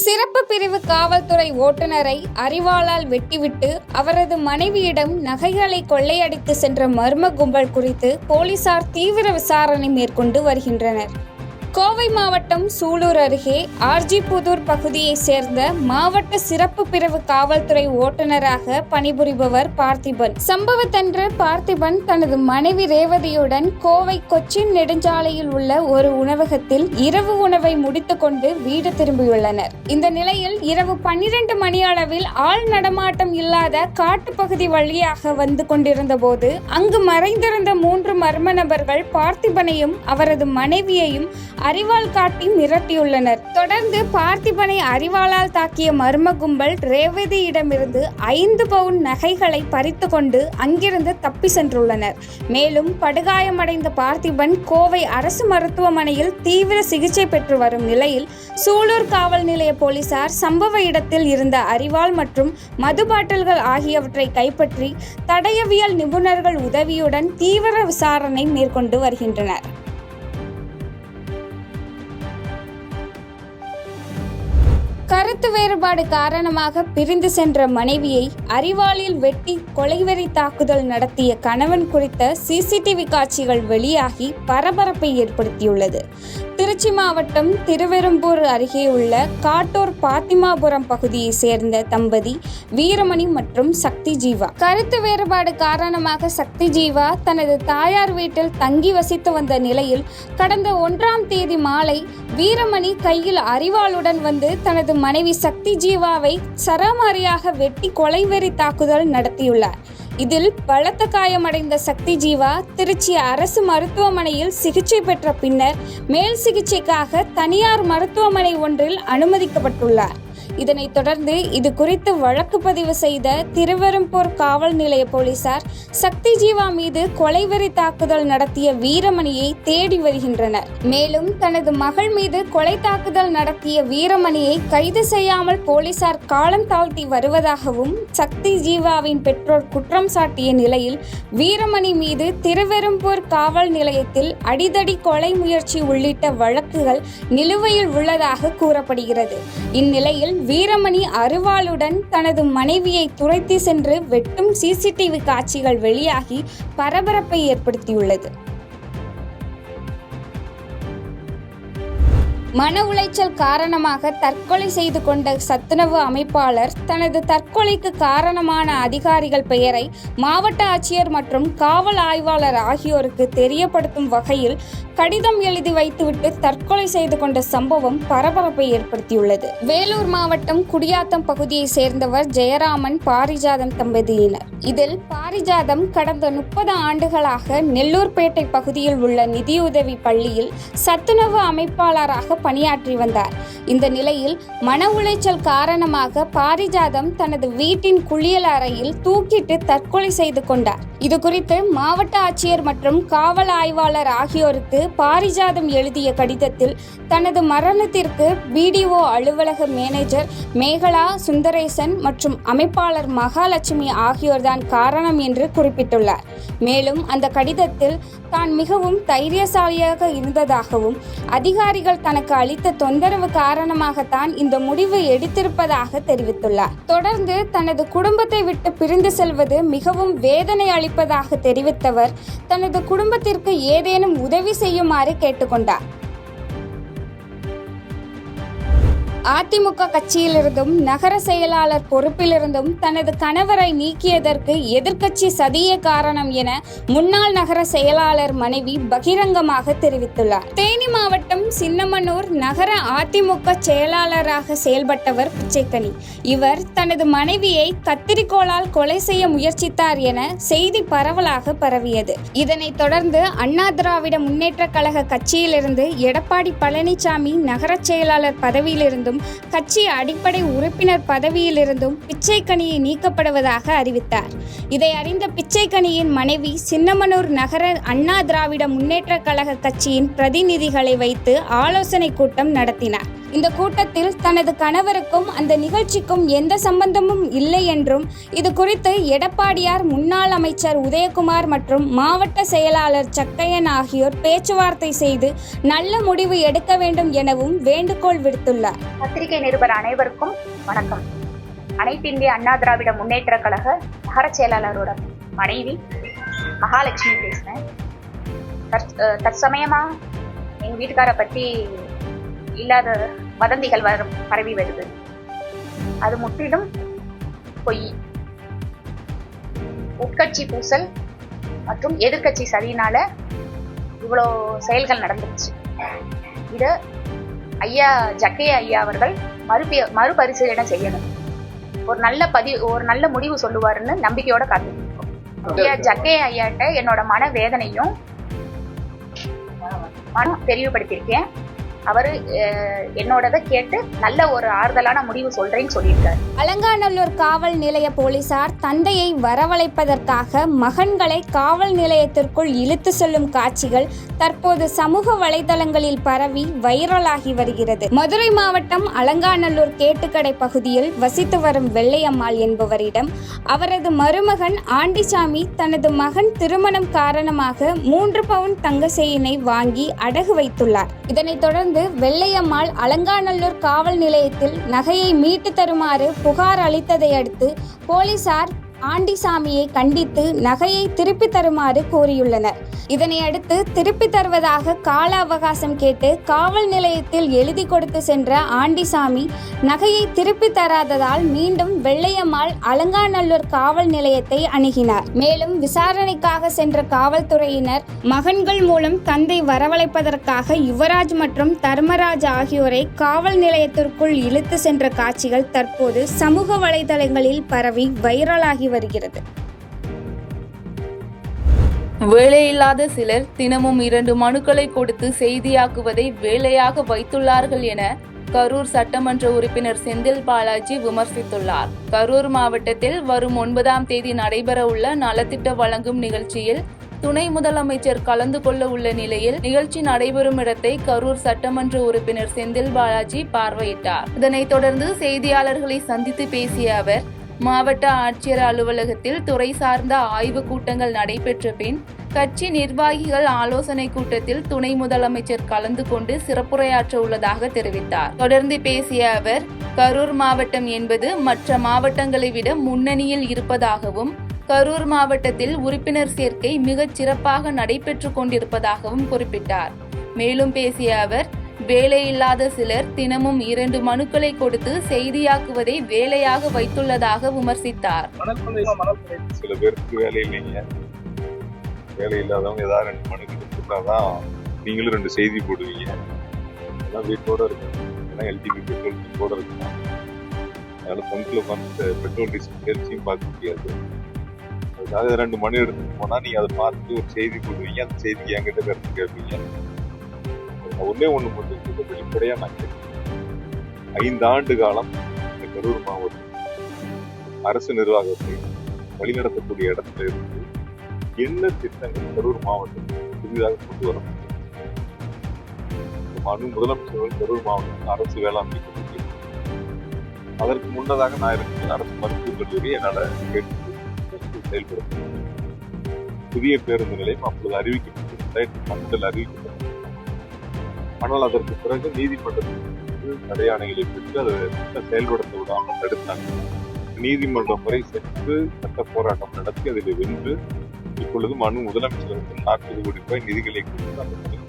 சிறப்பு பிரிவு காவல்துறை ஓட்டுநரை அரிவாளால் வெட்டிவிட்டு அவரது மனைவியிடம் நகைகளை கொள்ளையடித்து சென்ற மர்ம கும்பல் குறித்து போலீசார் தீவிர விசாரணை மேற்கொண்டு வருகின்றனர். கோவை மாவட்டம் சூலூர் அருகே ஆர்ஜிபுதூர் பகுதியைச் சேர்ந்த மாவட்ட சிறப்பு பிரிவு காவல்துறை ஓட்டுநராக பணிபுரிபவர் பார்த்திபன். சம்பவத்தன்று பார்த்திபன் தனது மனைவி ரேவதியுடன் கோவை கொச்சின் நெடுஞ்சாலையில் உள்ள ஒரு உணவகத்தில் இரவு உணவை முடித்துக்கொண்டு வீடு திரும்பியுள்ளனர். இந்த நிலையில் இரவு 12 மணி அளவில் ஆள் நடமாட்டம் இல்லாத காட்டுப்பகுதி வழியாக வந்து கொண்டிருந்த போது அங்கு மறைந்திருந்த 3 மர்ம நபர்கள் பார்த்திபனையும் அவரது மனைவியையும் அரிவாள் காட்டி மிரட்டியுள்ளனர். தொடர்ந்து பார்த்திபனை அரிவாளால் தாக்கிய மர்ம கும்பல் ரேவதியிடமிருந்து 5 பவுன் நகைகளை பறித்து கொண்டு அங்கிருந்து தப்பி சென்றுள்ளனர். மேலும் படுகாயமடைந்த பார்த்திபன் கோவை அரசு மருத்துவமனையில் தீவிர சிகிச்சை பெற்று வரும் நிலையில் சூலூர் காவல் நிலைய போலீசார் சம்பவ இடத்தில் இருந்த அரிவாள் மற்றும் மது பாட்டில்கள் ஆகியவற்றை கைப்பற்றி தடயவியல் நிபுணர்கள் உதவியுடன் தீவிர விசாரணை மேற்கொண்டு வருகின்றனர். கருத்து வேறுபாடு காரணமாக பிரிந்து சென்ற மனைவியை அரிவாளில் வெட்டி கொலைவெறி தாக்குதல் நடத்திய கணவன் குறித்த சிசிடிவி காட்சிகள் வெளியாகி பரபரப்பை ஏற்படுத்தியுள்ளது. திருச்சி மாவட்டம் திருவெரும்பூர் அருகே உள்ள காட்டூர் பாத்திமாபுரம் பகுதியை சேர்ந்த தம்பதி வீரமணி மற்றும் சக்தி ஜீவா. கருத்து வேறுபாடு காரணமாக சக்தி ஜீவா தனது தாயார் வீட்டில் தங்கி வசித்து வந்த நிலையில் கடந்த 1ஆம் தேதி மாலை வீரமணி கையில் அரிவாளுடன் வந்து தனது மனைவி சக்தி ஜீவாவை சரமாரியாக வெட்டி கொலைவெறி தாக்குதல் நடத்தியுள்ளார். இதில் பலத்த காயமடைந்த சக்தி ஜீவா திருச்சி அரசு மருத்துவமனையில் சிகிச்சை பெற்ற பின்னர் மேல் சிகிச்சைக்காக தனியார் மருத்துவமனை ஒன்றில் அனுமதிக்கப்பட்டுள்ளார். இதனைத் தொடர்ந்து இது குறித்து வழக்கு பதிவு செய்த திருவெரும்பூர் காவல் நிலைய போலீசார் சக்தி ஜீவா மீது கொலைவெறி தாக்குதல் நடத்திய வீரமணியை தேடி வருகின்றனர். மேலும் தனது மகள் மீது கொலை தாக்குதல் நடத்திய வீரமணியை கைது செய்யாமல் போலீசார் காலம் தாழ்த்தி வருவதாகவும் சக்தி ஜீவாவின் பெற்றோர் குற்றம் சாட்டிய நிலையில் வீரமணி மீது திருவெரும்பூர் காவல் நிலையத்தில் அடிதடி கொலை முயற்சி உள்ளிட்ட வழக்குகள் நிலுவையில் உள்ளதாக கூறப்படுகிறது. இந்நிலையில் வீரமணி அரிவாளுடன் தனது மனைவியை துரத்தி சென்று வெட்டும் சிசிடிவி காட்சிகள் வெளியாகி பரபரப்பை ஏற்படுத்தியுள்ளது. மன உளைச்சல் காரணமாக தற்கொலை செய்து கொண்ட சத்துணவு அமைப்பாளர் தனது தற்கொலைக்கு காரணமான அதிகாரிகள் பெயரை மாவட்ட ஆட்சியர் மற்றும் காவல் ஆய்வாளர் ஆகியோருக்கு தெரியப்படுத்தும் வகையில் கடிதம் எழுதி வைத்துவிட்டு தற்கொலை செய்து கொண்ட சம்பவம் பரபரப்பை ஏற்படுத்தியுள்ளது. வேலூர் மாவட்டம் குடியாத்தம் பகுதியை சேர்ந்தவர் ஜெயராமன் பாரிஜாதம் தம்பதியினர். இதில் பாரிஜாதம் கடந்த 30 ஆண்டுகளாக நெல்லூர்பேட்டை பகுதியில் உள்ள நிதியுதவி பள்ளியில் சத்துணவு அமைப்பாளராக பணியாற்றி வந்தார். இந்த நிலையில் மன உளைச்சல் காரணமாக பாரிஜாதம் தனது வீட்டின் குளியல் அறையில் தூக்கிட்டு தற்கொலை செய்து கொண்டார். இது குறித்து மாவட்ட ஆட்சியர் மற்றும் காவல் ஆய்வாளர் ஆகியோருக்கு பாரிஜாதம் எழுதிய கடிதத்தில் தனது மரணத்திற்கு பிடிஓ அலுவலக மேனேஜர் மேகலா சுந்தரேசன் மற்றும் அமைப்பாளர் மகாலட்சுமி ஆகியோர்தான் காரணம் என்று குறிப்பிட்டுள்ளார். மேலும் அந்த கடிதத்தில் தான் மிகவும் தைரியசாலியாக இருந்ததாகவும் அதிகாரிகள் தனக்கு அளித்த தொந்தரவு காரணமாகத்தான் இந்த முடிவு எடுத்திருப்பதாக தெரிவித்துள்ளார். தொடர்ந்து தனது குடும்பத்தை விட்டு பிரிந்து செல்வது மிகவும் வேதனை அளிப்பதாக தெரிவித்தவர் தனது குடும்பத்திற்கு ஏதேனும் உதவி செய்யுமாறு கேட்டுக்கொண்டார். அதிமுக கட்சியிலிருந்தும் நகர செயலாளர் பொறுப்பிலிருந்தும் தனது கணவரை நீக்கியதற்கு எதிர்க்கட்சி சதியே காரணம் என முன்னாள் நகர செயலாளர் மனைவி பகிரங்கமாக தெரிவித்துள்ளார். தேனி மாவட்டம் சின்னமனூர் நகர அதிமுக செயலாளராக செயல்பட்டவர் பிச்சைக்கனி. இவர் தனது மனைவியை கத்திரிக்கோளால் கொலை செய்ய முயற்சித்தார் என செய்தி பரவலாக பரவியது. இதனைத் தொடர்ந்து அண்ணா திராவிட முன்னேற்ற கழக கட்சியிலிருந்து எடப்பாடி பழனிசாமி நகர செயலாளர் பதவியிலிருந்தும் கட்சி அடிப்படை உறுப்பினர் பதவியிலிருந்தும் பிச்சைக்கனியை நீக்கப்படுவதாக அறிவித்தார். இதை அறிந்த பிச்சைக்கனியின் மனைவி சின்னமனூர் நகர அண்ணா திராவிட முன்னேற்ற கழக கட்சியின் பிரதிநிதிகளை வைத்து ஆலோசனை கூட்டம் நடத்தினார். இந்த கூட்டத்தில் தனது கணவருக்கும் அந்த நிகழ்ச்சிக்கும் எந்த சம்பந்தமும் இல்லை என்றும் இது குறித்து எடப்பாடியார் முன்னாள் அமைச்சர் உதயகுமார் மற்றும் மாவட்ட செயலாளர் சக்கையன் ஆகியோர் பேச்சுவார்த்தை செய்து நல்ல முடிவு எடுக்க வேண்டும் எனவும் வேண்டுகோள் விடுத்துள்ளார். பத்திரிகை நிருபர் அனைவருக்கும் வணக்கம். அனைத்து இந்திய அண்ணா திராவிட முன்னேற்ற கழக நகர செயலாளரோட மனைவி மகாலட்சுமி பேசுறேன். தற்சமயமா எங்க வீட்டுக்கார பற்றி இல்லாத வதந்திகள் பரவி வருது. அது முற்றிலும் பொய். உட்கட்சி பூசல் மற்றும் எதிர்கட்சி சதியினால இவ்வளோ செயல்கள் நடந்துருச்சு. இத ஐயா ஜக்கையா ஐயா அவர்கள் மறுபரிசீலனை செய்யணும். ஒரு நல்ல முடிவு சொல்லுவாருன்னு நம்பிக்கையோட காத்துருக்கோம். ஐயா ஜக்கையா ஐயாட்ட என்னோட மன வேதனையும் தெளிவுபடுத்தியிருக்கேன். அவரு என்னோடதை கேட்டு நல்ல ஒரு ஆறுதலான முடிவு சொல்றேன்னு சொல்லியிருக்காரு. அலங்காநல்லூர் காவல் நிலைய போலீசார் தந்தையை வரவழைப்பதற்காக மகன்களை காவல் நிலையத்திற்குள் இழுத்து செல்லும் காட்சிகள் தற்போது சமூக வலைதளங்களில் பரவி வைரலாகி வருகிறது. மதுரை மாவட்டம் அலங்காநல்லூர் கேட்டுக்கடை பகுதியில் வசித்து வரும் வெள்ளையம்மாள் என்பவரிடம் அவரது மருமகன் ஆண்டிசாமி தனது மகன் திருமணம் காரணமாக 3 பவுன் தங்க செயினை வாங்கி அடகு வைத்துள்ளார். இதனைத் தொடர்ந்து வெள்ளையம்மாள் அலங்காநல்லூர் காவல் நிலையத்தில் நகையை மீட்டு தருமாறு புகார் அளித்ததை அடுத்து போலீசார் ஆண்டிசாமியை கண்டித்து நகையை திருப்பி தருமாறு கோரியுள்ளனர். இதனை அடுத்து திருப்பி தருவதாக கால அவகாசம் கேட்டு காவல் நிலையத்தில் எழுதி கொடுத்து சென்ற ஆண்டிசாமி நகையை திருப்பி தராததால் மீண்டும் வெள்ளையம்மாள் அலங்காநல்லூர் காவல் நிலையத்தை அணுகினார். மேலும் விசாரணைக்காக சென்ற காவல்துறையினர் மகன்கள் மூலம் தந்தை வரவழைப்பதற்காக யுவராஜ் மற்றும் தர்மராஜ் ஆகியோரை காவல் நிலையத்திற்குள் இழுத்து சென்ற காட்சிகள் தற்போது சமூக வலைதளங்களில் பரவி வைரலாகி வருகிறது. வேலையில்லாத சிலர் தினமும் 2 மனுக்களை கொடுத்து செய்தியாக்குவதை வேலையாக வைத்துள்ளார்கள் என கரூர் சட்டமன்ற உறுப்பினர் செந்தில் பாலாஜி விமர்சித்துள்ளார். கரூர் மாவட்டத்தில் வரும் 9ஆம் தேதி நடைபெறவுள்ள நலத்திட்ட வழங்கும் நிகழ்ச்சியில் துணை முதலமைச்சர் கலந்து கொள்ள உள்ள நிலையில் நிகழ்ச்சி நடைபெறும் இடத்தை கரூர் சட்டமன்ற உறுப்பினர் செந்தில் பாலாஜி பார்வையிட்டார். இதனைத் தொடர்ந்து செய்தியாளர்களை சந்தித்து பேசிய அவர், மாவட்ட ஆட்சியர் அலுவலகத்தில் துறை சார்ந்த ஆய்வு கூட்டங்கள் நடைபெற்ற பின் கட்சி நிர்வாகிகள் ஆலோசனை கூட்டத்தில் துணை முதலமைச்சர் கலந்து கொண்டு சிறப்புரையாற்ற உள்ளதாக தெரிவித்தார். தொடர்ந்து பேசிய அவர், கரூர் மாவட்டம் என்பது மற்ற மாவட்டங்களை விட முன்னணியில் இருப்பதாகவும் கரூர் மாவட்டத்தில் உறுப்பினர் சேர்க்கை மிகச் சிறப்பாக நடைபெற்று கொண்டிருப்பதாகவும் குறிப்பிட்டார். மேலும் பேசிய அவர், வேலையில்லாத சிலர் தினமும் 2 மனுக்களை கொடுத்து செய்தியாக்குவதை வேலையாக வைத்துள்ளதாக விமர்சித்தார். சில பேருக்கு வேலை இல்லைங்க, வேலை இல்லாதவங்க ஏதாவது 2 மனு கொடுத்தாதான் நீங்களும் 2 செய்தி போடுவீங்க. எல்லாம் வீட்டோட இருக்கணும், ஏன்னா எல்டிபி பெட்ரோல் கூட இருக்கணும். அதனால பங்கில் உட்காந்து பெட்ரோல் டீசல் சேல்ஸையும் பார்க்க முடியாது. அதுக்காக 2 மனு எடுத்துட்டு போனா நீங்க அதை பார்த்துட்டு ஒரு செய்தி போடுவீங்க. அந்த செய்திக்கு என்கிட்ட கருத்து கேட்பீங்க. ஒன்னே ஒண்ணு மட்டும் வெளிப்படையா நான் கேட்கிறேன். 5 ஆண்டு காலம் இந்த கரூர் மாவட்டம் அரசு நிர்வாகத்தை வழிநடத்தக்கூடிய இடத்துல இருந்து என்ன திட்டங்கள் கரூர் மாவட்டத்தில் புதிதாக கொண்டு வர முடியும்? முதலமைச்சர்கள் கரூர் மாவட்டத்தில் அரசு வேளாண்மை கல்லூரி, அதற்கு முன்னதாக நான் இருக்கிற அரசு மருத்துவக் கல்லூரி என்னால் கேட்டு செயல்படுத்த புதிய பேருந்து நிலையம் அப்போது அறிவிக்கப்பட்டது, அறிவிக்கப்பட்டது. ஆனால் அதற்கு பிறகு நீதிமன்றத்தில் தடையாணைகளை பெற்று அதை செயல்படுத்த விடாமல் தடுத்தாங்க. நீதிமன்றம் வரை சென்று சட்ட போராட்டம் நடத்தி அதில் வென்று இப்பொழுது முதலமைச்சருக்கு 40 கோடி ரூபாய் நிதிகளை கொடுத்து அந்த பணி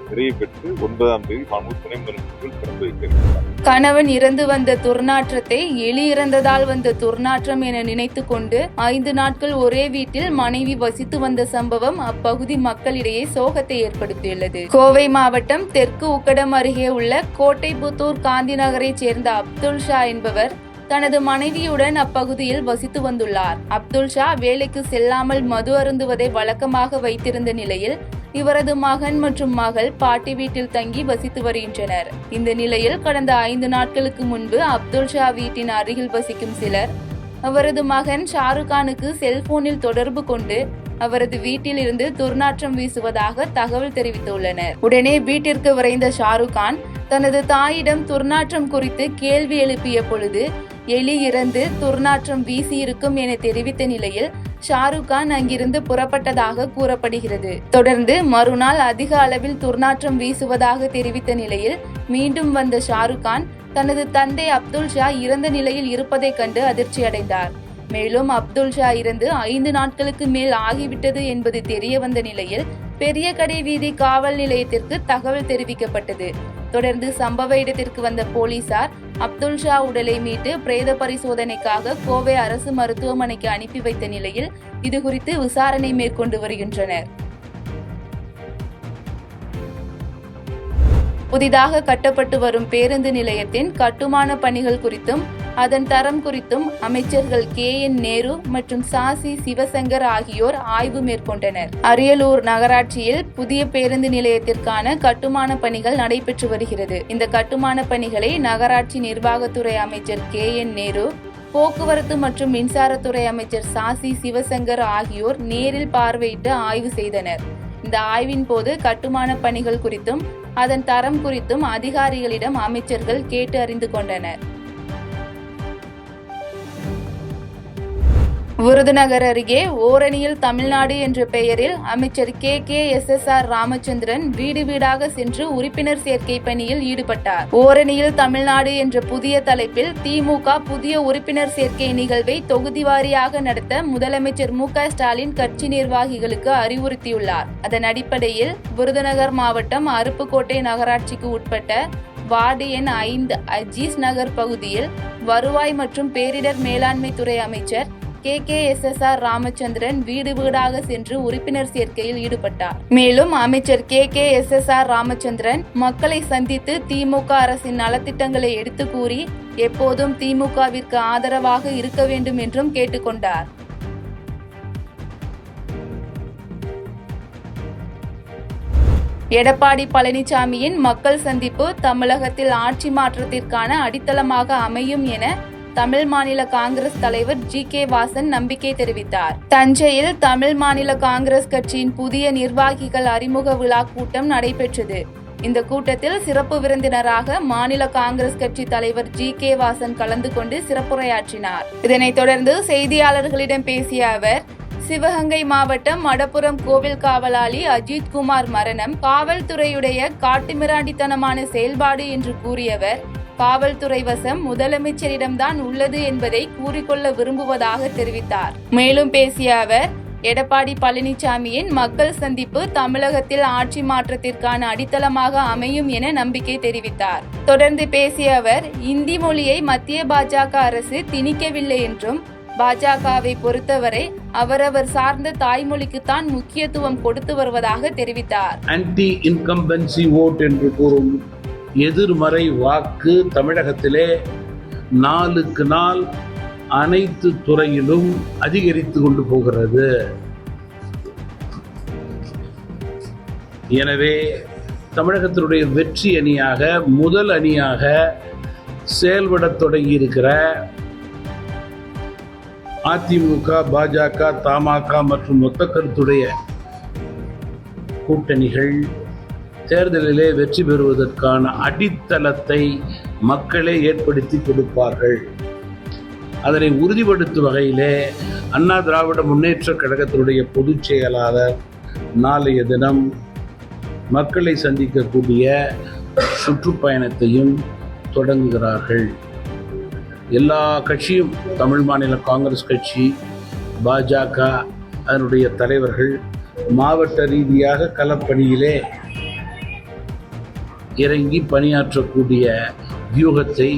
நிறைவு பெற்று 9ஆம் தேதி துணை முதலமைச்சர்கள் திறந்து வைக்கிறார். கணவன் இறந்து வந்த துர்நாற்றத்தை எலி இறந்ததால் வந்த துர்நாற்றம் என நினைத்து கொண்டு 5 நாட்கள் ஒரே வீட்டில் மனைவி வசித்து வந்த சம்பவம் அப்பகுதி மக்களிடையே சோகத்தை ஏற்படுத்தியுள்ளது. கோவை மாவட்டம் தெற்கு உக்கடம் அருகே உள்ள கோட்டைப்புத்தூர் காந்தி நகரைச் சேர்ந்த அப்துல் ஷா என்பவர் தனது மனைவியுடன் அப்பகுதியில் வசித்து வந்துள்ளார். அப்துல் ஷா வேலைக்கு செல்லாமல் மது அருந்துவதை வழக்கமாக வைத்திருந்த நிலையில் இவரது மகன் மற்றும் மகள் பாட்டி வீட்டில் தங்கி வசித்து வருகின்றனர். இந்த நிலையில் கடந்த 5 நாட்களுக்கு முன்பு அப்துல் ஷா வீட்டின் அருகில் வசிக்கும் சிலர் அவரது மகன் ஷாருக்கானுக்கு செல்போனில் தொடர்பு கொண்டு அவரது வீட்டில் இருந்து துர்நாற்றம் வீசுவதாக தகவல் தெரிவித்துள்ளனர். உடனே வீட்டிற்கு விரைந்த ஷாருக்கான் தனது தாயிடம் துர்நாற்றம் குறித்து கேள்வி எழுப்பிய பொழுது எலி இறந்து துர்நாற்றம் வீசியிருக்கும் என தெரிவித்த நிலையில் ஷாருக் கான் அங்கிருந்து புறப்பட்டதாக கூறப்படுகிறது. தொடர்ந்து மறுநாள் அதிக அளவில் துர்நாற்றம் வீசுவதாக தெரிவித்த நிலையில் மீண்டும் வந்த ஷாருக் கான் தனது தந்தை அப்துல் ஷா இறந்த நிலையில் இருப்பதைக் கண்டு அதிர்ச்சி அடைந்தார். மேலும் அப்துல் ஷா இறந்து 5 நாட்களுக்கு மேல் ஆகிவிட்டது என்பது தெரிய வந்த நிலையில் பெரிய கடை வீதி காவல் நிலையத்திற்கு தகவல் தெரிவிக்கப்பட்டது. தொடர்ந்து சம்பவ இடத்திற்கு வந்த போலீசார் அப்துல் ஷா உடலை மீட்டு பிரேத பரிசோதனைக்காக கோவை அரசு மருத்துவமனைக்கு அனுப்பி வைத்த நிலையில் இதுகுறித்து விசாரணை மேற்கொண்டு வருகின்றனர். புதிதாக கட்டப்பட்டு வரும் பேருந்து நிலையத்தின் கட்டுமான பணிகள் குறித்தும் அதன் தரம் குறித்தும் அமைச்சர்கள் KN நேரு மற்றும் சாசி சிவசங்கர் ஆகியோர் ஆய்வு மேற்கொண்டனர். அரியலூர் நகராட்சியில் புதிய பேருந்து நிலையத்திற்கான கட்டுமான பணிகள் நடைபெற்று வருகிறது. இந்த கட்டுமான பணிகளை நகராட்சி நிர்வாகத்துறை அமைச்சர் KN நேரு, போக்குவரத்து மற்றும் மின்சாரத்துறை அமைச்சர் சாசி சிவசங்கர் ஆகியோர் நேரில் பார்வையிட்டு ஆய்வு செய்தனர். இந்த ஆய்வின் போது கட்டுமான பணிகள் குறித்தும் அதன் தரம் குறித்தும் அதிகாரிகளிடம் அமைச்சர்கள் கேட்டு அறிந்து கொண்டனர். விருதுநகர் அருகே ஓரணியில் தமிழ்நாடு என்ற பெயரில் அமைச்சர் KKSSR ராமச்சந்திரன் வீடு வீடாக சென்று உறுப்பினர் சேர்க்கை பணியில் ஈடுபட்டார். ஓரணியில் தமிழ்நாடு என்ற புதிய தலைப்பில் திமுக புதிய உறுப்பினர் சேர்க்கை நிகழ்வை தொகுதி வாரியாக நடத்த முதலமைச்சர் MK ஸ்டாலின் கட்சி நிர்வாகிகளுக்கு அறிவுறுத்தியுள்ளார். அதன் அடிப்படையில் விருதுநகர் மாவட்டம் அருப்புக்கோட்டை நகராட்சிக்கு உட்பட்ட வார்டு எண் 5 அஜீஸ் நகர் பகுதியில் வருவாய் மற்றும் பேரிடர் மேலாண்மை துறை அமைச்சர் KKSSR ராமச்சந்திரன் வீடு வீடாக சென்று உறுப்பினர் சேர்க்கையில் ஈடுபட்டார். மேலும் அமைச்சர் KKSSR ராமச்சந்திரன் மக்களை சந்தித்து திமுக அரசின் நலத்திட்டங்களை எடுத்து கூறி எப்போதும் திமுகவிற்கு ஆதரவாக இருக்க வேண்டும் என்றும் கேட்டுக்கொண்டார். எடப்பாடி பழனிசாமியின் மக்கள் சந்திப்பு தமிழகத்தில் ஆட்சி மாற்றத்திற்கான அடித்தளமாக அமையும் என தமிழ் மாநில காங்கிரஸ் தலைவர் GK வாசன் நம்பிக்கை தெரிவித்தார். தஞ்சையில் தமிழ் மாநில காங்கிரஸ் கட்சியின் புதிய நிர்வாகிகள் அறிமுக விழா கூட்டம் நடைபெற்றது. இந்த கூட்டத்தில் சிறப்பு விருந்தினராக மாநில காங்கிரஸ் கட்சி தலைவர் GK வாசன் கலந்து கொண்டு சிறப்புரையாற்றினார். இதனைத் தொடர்ந்து செய்தியாளர்களிடம் பேசிய அவர், சிவகங்கை மாவட்டம் மடப்புரம் கோவில் காவலாளி அஜித் குமார் மரணம் காவல்துறையுடைய காட்டுமிராண்டித்தனமான செயல்பாடு என்று கூறியவர், காவல்துறை வசம் முதலமைச்சரிடம்தான் உள்ளது என்பதை கூறிக்கொள்ள விரும்புவதாக தெரிவித்தார். மேலும் பேசிய அவர், எடப்பாடி பழனிசாமியின் மக்கள் சந்திப்பு தமிழகத்தில் ஆட்சி மாற்றத்திற்கான அடித்தளமாக அமையும் என நம்பிக்கை தெரிவித்தார். தொடர்ந்து பேசிய அவர், இந்தி மொழியை மத்திய பாஜக அரசு திணிக்கவில்லை என்றும் பாஜகவை பொறுத்தவரை அவரவர் சார்ந்த தாய்மொழிக்குத்தான் முக்கியத்துவம் கொடுத்து வருவதாக தெரிவித்தார். ஆன்டி இன்கம்பன்சி ஓட் என்று கூறும் எதிர்மறை வாக்கு தமிழகத்திலே நாளுக்கு நாள் அனைத்து துறையிலும் அதிகரித்து கொண்டு போகிறது. எனவே தமிழகத்தினுடைய வெற்றி அணியாக முதல் அணியாக செயல்படத் தொடங்கி இருக்கிற அதிமுக, பாஜக, தமாக மற்றும் மொத்த கருத்துடைய கூட்டணிகள் தேர்தலிலே வெற்றி பெறுவதற்கான அடித்தளத்தை மக்களே ஏற்படுத்தி கொடுப்பார்கள். அதனை உறுதிப்படுத்தும் வகையிலே அண்ணா திராவிட முன்னேற்ற கழகத்தினுடைய பொதுச் செயலாளர் நாளைய தினம் மக்களை சந்திக்கக்கூடிய சுற்றுப்பயணத்தையும் தொடங்குகிறார்கள். எல்லா கட்சியும், தமிழ் மாநில காங்கிரஸ் கட்சி, பாஜக, அதனுடைய தலைவர்கள் மாவட்ட ரீதியாக களப்பணியிலே இறங்கி பணியாற்றக்கூடிய வியூகத்தை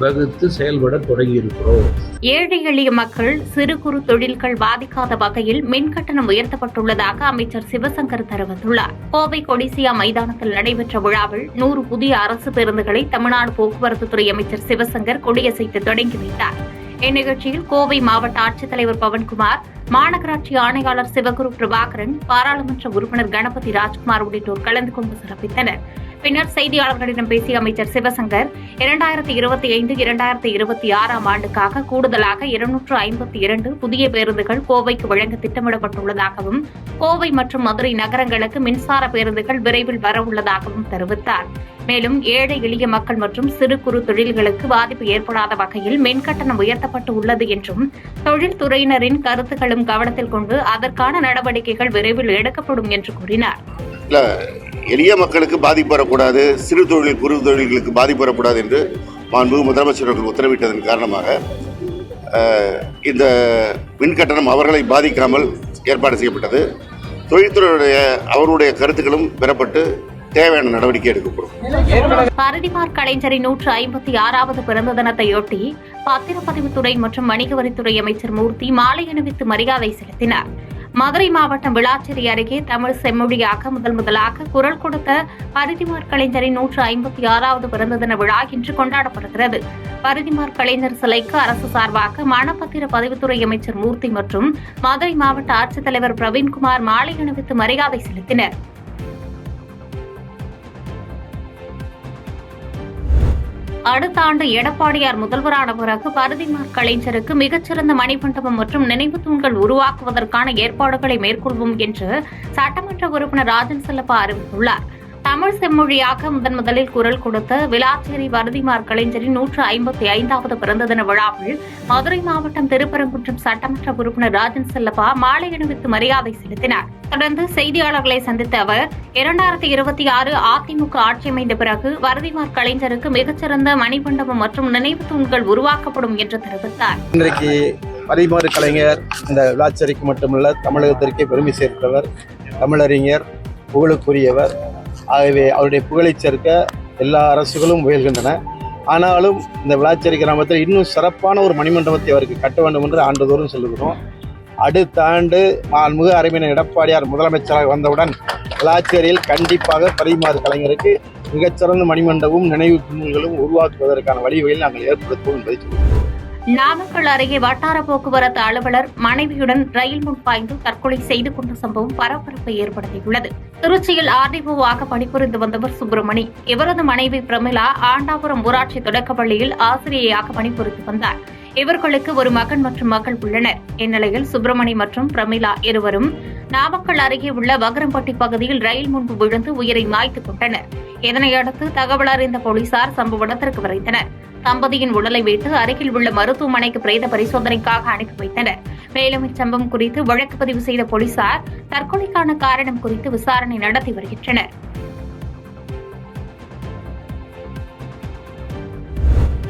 வகுத்து செயல்பட தொடங்கியிருக்கிறோம். ஏழை எளிய மக்கள், சிறு குறு தொழில்கள் பாதிக்காத வகையில் மின் கட்டணம் உயர்த்தப்பட்டுள்ளதாக அமைச்சர் சிவசங்கர் தெரிவித்துள்ளார். கோவை கொடிசியா மைதானத்தில் நடைபெற்ற விழாவில் 100 புதிய அரசு பேருந்துகளை தமிழ்நாடு போக்குவரத்துத்துறை அமைச்சர் சிவசங்கர் கொடியசைத்து தொடங்கி வைத்தார். இந்நிகழ்ச்சியில் கோவை மாவட்ட ஆட்சித்தலைவர் பவன்குமார், மாநகராட்சி ஆணையாளர் சிவகுரு பிரபாகரன், பாராளுமன்ற உறுப்பினர் கணபதி ராஜ்குமார் உள்ளிட்டோர் கலந்து கொண்டு சிறப்பித்தனர். பின்னர் செய்தியாளர்களிடம் பேசிய அமைச்சர் சிவசங்கர், 2025-2026 ஆண்டுக்காக கூடுதலாக 252 புதிய பேருந்துகள் கோவைக்கு வழங்க திட்டமிடப்பட்டுள்ளதாகவும், கோவை மற்றும் மதுரை நகரங்களுக்கு மின்சார பேருந்துகள் விரைவில் வரவுள்ளதாகவும் தெரிவித்தார். மேலும் ஏழை எளிய மக்கள் மற்றும் சிறு குறு தொழில்களுக்கு பாதிப்பு ஏற்படாத வகையில் மின்கட்டணம் உயர்த்தப்பட்டு உள்ளது என்றும், தொழில்துறையினரின் கருத்துக்களும் கவனத்தில் கொண்டு அதற்கான நடவடிக்கைகள் விரைவில் எடுக்கப்படும் என்று கூறினார். எளிய மக்களுக்கு பாதிப்பு வரக்கூடாது, சிறு தொழில் குறு தொழில்களுக்கு பாதிப்பு வரக்கூடாது என்று மாண்புமிகு முதலமைச்சர் அவர்கள் உத்தரவிட்டதன் காரணமாக இந்த மின்கட்டணம் அவர்களை பாதிக்காமல் ஏற்பாடு செய்யப்பட்டது. தொழில்துறையுடைய அவருடைய கருத்துக்களும் பெறப்பட்டு தேவையான நடவடிக்கை எடுக்கப்படும். பரிதிமார் கலைஞரின் 156வது பிறந்த தினத்தையொட்டி பத்திரப்பதிவுத்துறை மற்றும் வணிக வரித்துறை அமைச்சர் மூர்த்தி மாலை அணிவித்து மரியாதை செலுத்தினார். மதுரை மாவட்டம் விளாச்சேரி அருகே தமிழ் செம்மொழியாக முதலாக குரல் கொடுத்த பரிதிமார் கலைஞரின் 156வது பிறந்த தின விழா இன்று கொண்டாடப்படுகிறது. பரிதிமார் கலைஞர் சிலைக்கு அரசு சார்பாக மனப்பத்திர பதிவுத்துறை அமைச்சர் மூர்த்தி மற்றும் மதுரை மாவட்ட ஆட்சித்தலைவர் பிரவீன்குமார் மாலை அணிவித்து மரியாதை செலுத்தினர். அடுத்த ஆண்டு எடப்பாடியார் முதல்வரான பிறகு பரிதிமார் கலைஞருக்கு மிகச்சிறந்த மணிமண்டபம் மற்றும் நினைவு தூண்கள் உருவாக்குவதற்கான ஏற்பாடுகளை மேற்கொள்வோம் என்று சட்டமன்ற உறுப்பினர் ராஜன் செல்லப்பா அறிவித்துள்ளார். தமிழ் செம்மொழியாக முதலில் குரல் கொடுத்த விளாச்சேரி பரிதிமார் கலைஞரின் 155வது பிறந்த தின விழாவில் மதுரை மாவட்டம் திருப்பரங்குன்றம் சட்டமன்ற உறுப்பினர் ராஜன் செல்லப்பா மாலை அணிவித்து மரியாதை செலுத்தினார். தொடர்ந்து செய்தியாளர்களை சந்தித்த அவர், 2026 அதிமுக ஆட்சி அமைந்த பிறகு பரிதிமார் கலைஞருக்கு மிகச்சிறந்த மணிமண்டபம் மற்றும் நினைவு தூண்கள் உருவாக்கப்படும் என்று தெரிவித்தார். இன்றைக்கு பரிதிமார் கலைஞர் இந்த விளாச்சேரிக்கு மட்டுமல்ல தமிழகத்திற்கே பெருமை சேர்த்தவர், தமிழறிஞர், புகழுக்குரியவர். ஆகவே அவருடைய புகழை சேர்க்க எல்லா அரசுகளும் முயல்கின்றன. ஆனாலும் இந்த விளாச்சேரி கிராமத்தில் இன்னும் சிறப்பான ஒரு மணிமண்டபத்தை அவருக்கு கட்ட வேண்டும் என்று ஆண்டுதோறும் சொல்லுகிறோம். அடுத்த ஆண்டு மாண்புமிகு அறிஞர் எடப்பாடியார் முதலமைச்சராக வந்தவுடன் விளாச்சேரியில் கண்டிப்பாக பரிதிமார் கலைஞருக்கு மிகச்சிறந்த மணிமண்டபமும் நினைவு தூண்களும் உருவாக்குவதற்கான வழிவகையில் நாங்கள் ஏற்படுத்துவோம் என்பதை சொல்லுவோம். நாமக்கல் அருகே வட்டார போக்குவரத்து அலுவலர் மனைவியுடன் ரயில் முன் பாய்ந்து தற்கொலை செய்து கொண்ட சம்பவம் பரபரப்பை ஏற்படுத்தியுள்ளது. திருச்சியில் ஆர்டிஓவாக பணிபுரிந்து வந்தவர் சுப்பிரமணி. இவரது மனைவி பிரமிளா ஆண்டாபுரம் ஊராட்சி தொடக்கப்பள்ளியில் ஆசிரியையாக பணிபுரிந்து வந்தார். இவர்களுக்கு ஒரு மகன் மற்றும் மகள் உள்ளனர். இந்நிலையில் சுப்பிரமணி மற்றும் பிரமிளா இருவரும் நாமக்கல் அருகே உள்ள வகரம்பட்டி பகுதியில் ரயில் முன்பு விழுந்து உயிரை மாய்த்துக் கொண்டனர். இதனையடுத்து தகவல் அறிந்த போலீசார் சம்பவ இடத்திற்கு விரைந்தனர். தம்பதியின் உடலை வைத்து அருகில் உள்ள மருத்துவமனைக்கு பிரேத பரிசோதனைக்காக அனுப்பி வைத்தனர். மேலும் இச்சம்பவம் குறித்து வழக்கு பதிவு செய்த போலீசார் தற்கொலைக்கான காரணம் குறித்து விசாரணை நடத்தி வருகின்றனர்.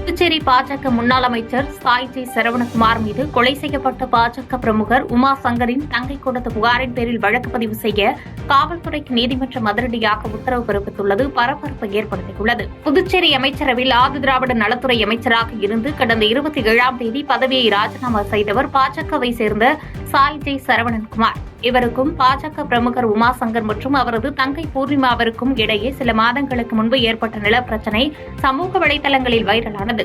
புதுச்சேரி பாஜக முன்னாள் அமைச்சர் சாய் ஜே சரவணகுமார் மீது கொலை செய்யப்பட்ட பாஜக பிரமுகர் உமா சங்கரின் தங்கை கொடுத்த புகாரின் பேரில் வழக்கு பதிவு செய்ய காவல்துறைக்கு நீதிமன்றம் அதிரடியாக உத்தரவு பிறப்பித்துள்ளது பரபரப்பை ஏற்படுத்தியுள்ளது. புதுச்சேரி அமைச்சரவையில் ஆதி திராவிட நலத்துறை அமைச்சராக இருந்து கடந்த 27ஆம் தேதி பதவியை ராஜினாமா செய்தவர் பாஜகவை சேர்ந்த சாய் ஜே சரவணன்குமார். இவருக்கும் பாஜக பிரமுகர் உமா சங்கர் மற்றும் அவரது தங்கை பூர்ணிமாவிற்கும் இடையே சில மாதங்களுக்கு முன்பு ஏற்பட்ட நிலப்பிரச்சினை சமூக வலைதளங்களில் வைரலானது.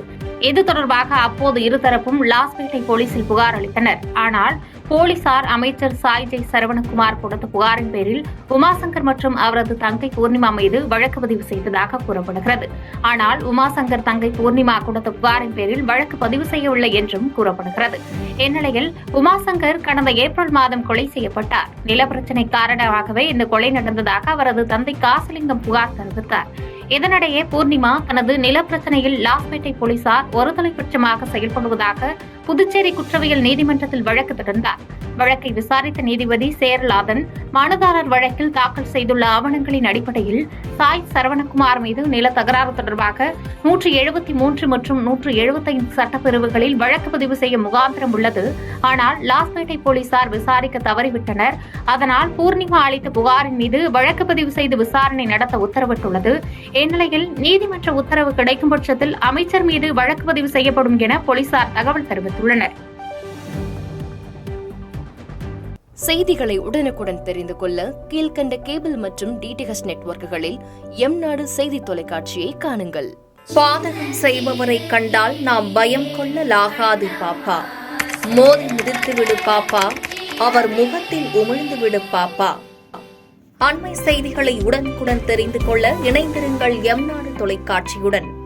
இது தொடர்பாக அப்போது இருதரப்பும் லாஸ்பேட்டை போலீசில் புகார் அளித்தனர். ஆனால் போலீசார் அமைச்சர் சாய் ஜே சரவணகுமார் கொடுத்த புகாரின் பேரில் உமாசங்கர் மற்றும் அவரது தங்கை பூர்ணிமா மீது வழக்கு பதிவு செய்ததாக கூறப்படுகிறது. ஆனால் உமாசங்கர் தங்கை பூர்ணிமா கொடுத்த புகாரின் பேரில் வழக்கு பதிவு செய்யவில்லை என்றும் கூறப்படுகிறது. இந்நிலையில் உமாசங்கர் கடந்த ஏப்ரல் மாதம் கொலை செய்யப்பட்டார். நிலப்பிரச்சினை காரணமாகவே இந்த கொலை நடந்ததாக அவரது தந்தை காசிலிங்கம் புகார் தெரிவித்தார். இதனிடையே பூர்ணிமா தனது நிலப்பிரச்சனையில் லாஸ்பேட்டை போலீசார் ஒருதலைபட்சமாக செயல்படுவதாக புதுச்சேரி குற்றவியல் நீதிமன்றத்தில் வழக்கு தொடர்ந்தார். வழக்கை விசாரித்த நீதிபதி சேரலாதன் மனுதாரர் வழக்கில் தாக்கல் செய்துள்ள ஆவணங்களின் அடிப்படையில் சாய் சரவணகுமார் மீது நில தகராறு தொடர்பாக 173 மற்றும் 175 சட்டப்பிரிவுகளில் வழக்கு பதிவு செய்ய முகாந்திரம் உள்ளது. ஆனால் லாஸ்பேட்டை போலீசார் விசாரிக்க தவறிவிட்டனர். அதனால் பூர்ணிமா அளித்த புகாரின் மீது வழக்கு பதிவு செய்து விசாரணை நடத்த உத்தரவிட்டுள்ளது. இந்நிலையில் நீதிமன்ற உத்தரவு கிடைக்கும் பட்சத்தில் அமைச்சர் மீது வழக்கு பதிவு செய்யப்படும் என போலீசார் தகவல் தெரிவித்துள்ளனர். செய்திகளை உடனுக்குடன் தெரிந்து கொள்ள கீழ்கண்ட கேபிள் மற்றும் டிடிஎச் நெட்வொர்க்குகளில் எம்நாடு செய்தி தொலைக்காட்சியை காணுங்கள். பாதகம் செய்பவரை கண்டால் நாம் பயம் கொள்ளலாகாது பாப்பா. மோதி மிதித்துவிடு பாப்பா, அவர் முகத்தில் உமிழ்ந்துவிடும் பாப்பா. அண்மை செய்திகளை உடனுக்குடன் தெரிந்து கொள்ள இணைந்திருங்கள் எம் நாடு தொலைக்காட்சியுடன்.